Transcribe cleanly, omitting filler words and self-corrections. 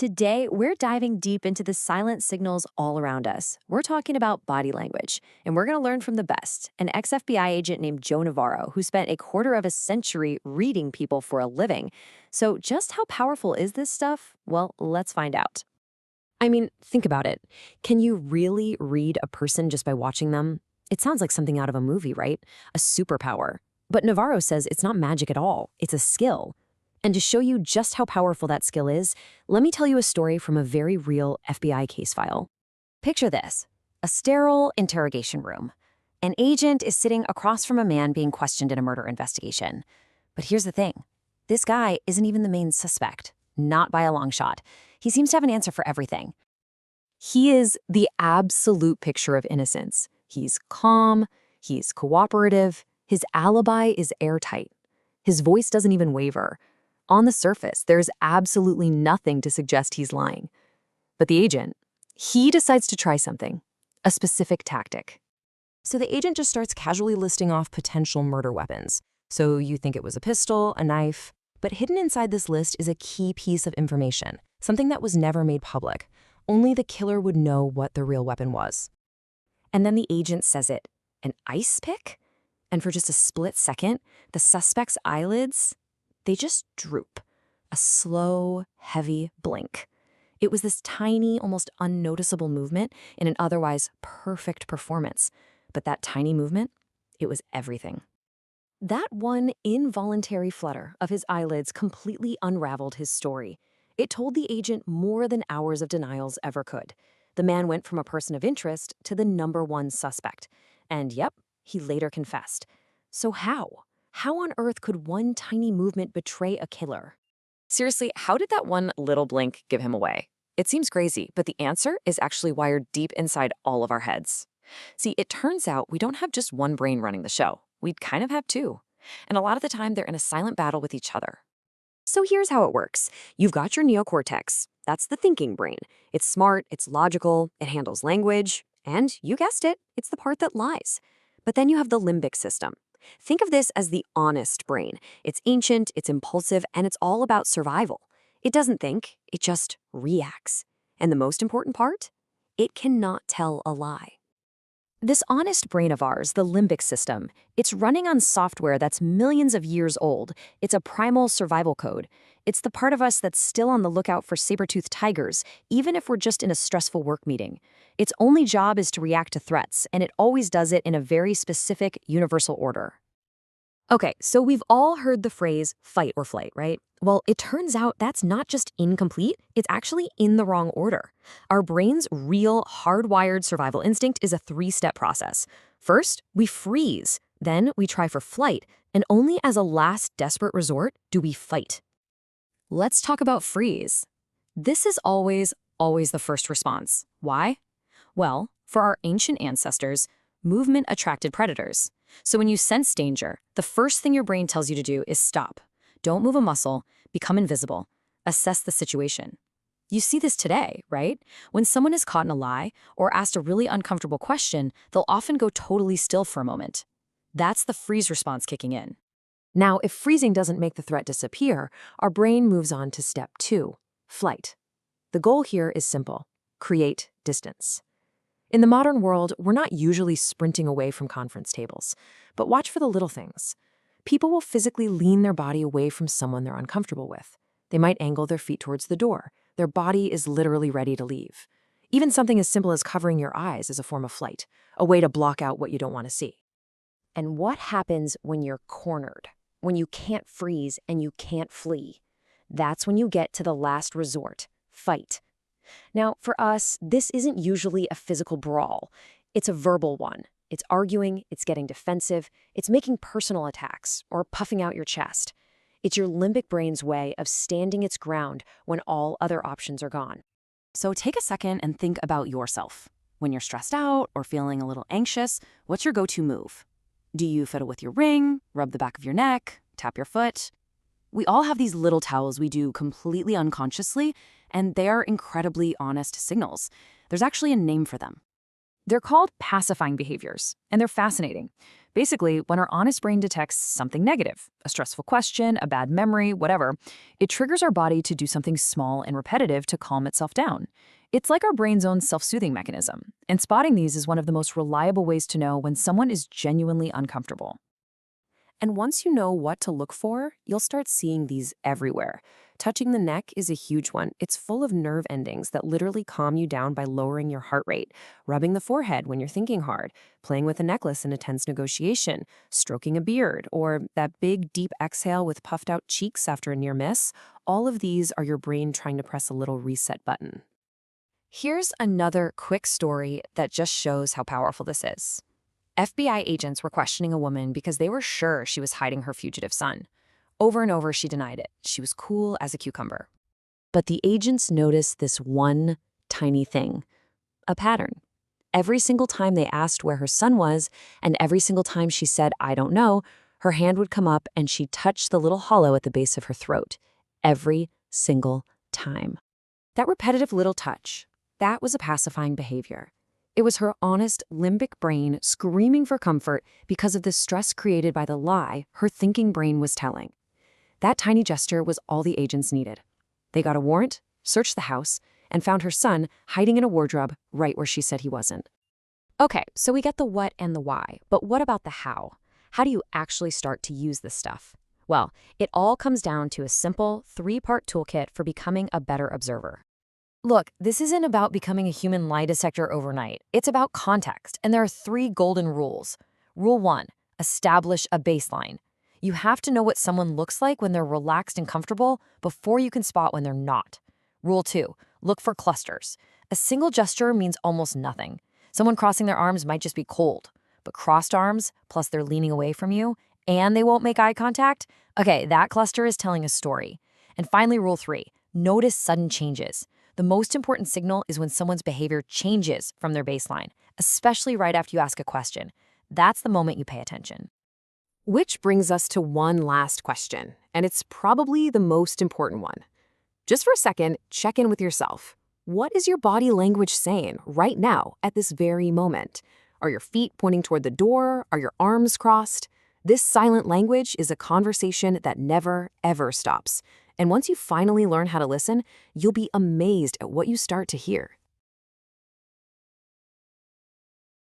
Today, we're diving deep into the silent signals all around us. We're talking about body language, and we're going to learn from the best. An ex FBI agent named Joe Navarro, who spent a quarter of a century reading people for a living. So, just how powerful is this stuff? Well, let's find out. I mean, think about it. Can you really read a person just by watching them? It sounds like something out of a movie, right? A superpower. But Navarro says it's not magic at all. It's a skill. And to show you just how powerful that skill is, let me tell you a story from a very real FBI case file. Picture this: a sterile interrogation room. An agent is sitting across from a man being questioned in a murder investigation. But here's the thing: this guy isn't even the main suspect, not by a long shot. He seems to have an answer for everything. He is the absolute picture of innocence. He's calm, he's cooperative, his alibi is airtight. His voice doesn't even waver. On the surface, there's absolutely nothing to suggest he's lying. But the agent, he decides to try something, a specific tactic. So the agent just starts casually listing off potential murder weapons. So you think it was a pistol, a knife, but hidden inside this list is a key piece of information, something that was never made public. Only the killer would know what the real weapon was. And then the agent says it, an ice pick? And for just a split second, the suspect's eyelids, they just droop. A slow, heavy blink. It was this tiny, almost unnoticeable movement in an otherwise perfect performance. But that tiny movement, it was everything. That one involuntary flutter of his eyelids completely unraveled his story. It told the agent more than hours of denials ever could. The man went from a person of interest to the #1 suspect. And yep, he later confessed. So how? How on earth could one tiny movement betray a killer? Seriously, how did that one little blink give him away? It seems crazy, but the answer is actually wired deep inside all of our heads. See, it turns out we don't have just one brain running the show. We kind of have two. And a lot of the time, they're in a silent battle with each other. So here's how it works. You've got your neocortex. That's the thinking brain. It's smart, it's logical, it handles language, and you guessed it, it's the part that lies. But then you have the limbic system. Think of this as the honest brain. It's ancient, it's impulsive, and it's all about survival. It doesn't think, it just reacts. And the most important part? It cannot tell a lie. This honest brain of ours, the limbic system, it's running on software that's millions of years old. It's a primal survival code. It's the part of us that's still on the lookout for saber-toothed tigers, even if we're just in a stressful work meeting. Its only job is to react to threats, and it always does it in a very specific, universal order. Okay, so we've all heard the phrase fight or flight, right? Well, it turns out that's not just incomplete, it's actually in the wrong order. Our brain's real, hardwired survival instinct is a 3-step process. First, we freeze. Then we try for flight, and only as a last desperate resort do we fight. Let's talk about freeze. This is always the first response. Why? Well, for our ancient ancestors, movement attracted predators. So when you sense danger, the first thing your brain tells you to do is stop. Don't move a muscle, become invisible, assess the situation. You see this today, right? When someone is caught in a lie or asked a really uncomfortable question, they'll often go totally still for a moment. That's the freeze response kicking in. Now, if freezing doesn't make the threat disappear, our brain moves on to step 2, flight. The goal here is simple: create distance. In the modern world, we're not usually sprinting away from conference tables, but watch for the little things. People will physically lean their body away from someone they're uncomfortable with. They might angle their feet towards the door. Their body is literally ready to leave. Even something as simple as covering your eyes is a form of flight, a way to block out what you don't want to see. And what happens when you're cornered? When you can't freeze and you can't flee? That's when you get to the last resort, fight. Now, for us, this isn't usually a physical brawl. It's a verbal one. It's arguing, it's getting defensive, it's making personal attacks, or puffing out your chest. It's your limbic brain's way of standing its ground when all other options are gone. So take a second and think about yourself. When you're stressed out or feeling a little anxious, what's your go-to move? Do you fiddle with your ring, rub the back of your neck, tap your foot? We all have these little tells we do completely unconsciously, and they are incredibly honest signals. There's actually a name for them. They're called pacifying behaviors, and they're fascinating. Basically, when our honest brain detects something negative, a stressful question, a bad memory, whatever, it triggers our body to do something small and repetitive to calm itself down. It's like our brain's own self-soothing mechanism, and spotting these is one of the most reliable ways to know when someone is genuinely uncomfortable. And once you know what to look for, you'll start seeing these everywhere. Touching the neck is a huge one. It's full of nerve endings that literally calm you down by lowering your heart rate. Rubbing the forehead when you're thinking hard, playing with a necklace in a tense negotiation, stroking a beard, or that big, deep exhale with puffed out cheeks after a near miss. All of these are your brain trying to press a little reset button. Here's another quick story that just shows how powerful this is. FBI agents were questioning a woman because they were sure she was hiding her fugitive son. Over and over, she denied it. She was cool as a cucumber. But the agents noticed this one tiny thing, a pattern. Every single time they asked where her son was, and every single time she said, "I don't know," her hand would come up and she'd touch the little hollow at the base of her throat. Every single time. That repetitive little touch, that was a pacifying behavior. It was her honest limbic brain screaming for comfort because of the stress created by the lie her thinking brain was telling. That tiny gesture was all the agents needed. They got a warrant, searched the house, and found her son hiding in a wardrobe right where she said he wasn't. Okay, so we get the what and the why, but what about the how? How do you actually start to use this stuff? Well, it all comes down to a simple 3-part toolkit for becoming a better observer. Look, this isn't about becoming a human lie detector overnight. It's about context, and there are 3 golden rules. Rule 1, establish a baseline. You have to know what someone looks like when they're relaxed and comfortable before you can spot when they're not. Rule 2, look for clusters. A single gesture means almost nothing. Someone crossing their arms might just be cold, but crossed arms, plus they're leaning away from you, and they won't make eye contact, okay, that cluster is telling a story. And finally, rule 3, notice sudden changes. The most important signal is when someone's behavior changes from their baseline, especially right after you ask a question. That's the moment you pay attention. Which brings us to one last question, and it's probably the most important one. Just for a second, check in with yourself. What is your body language saying right now at this very moment? Are your feet pointing toward the door? Are your arms crossed? This silent language is a conversation that never, ever stops. And once you finally learn how to listen, you'll be amazed at what you start to hear.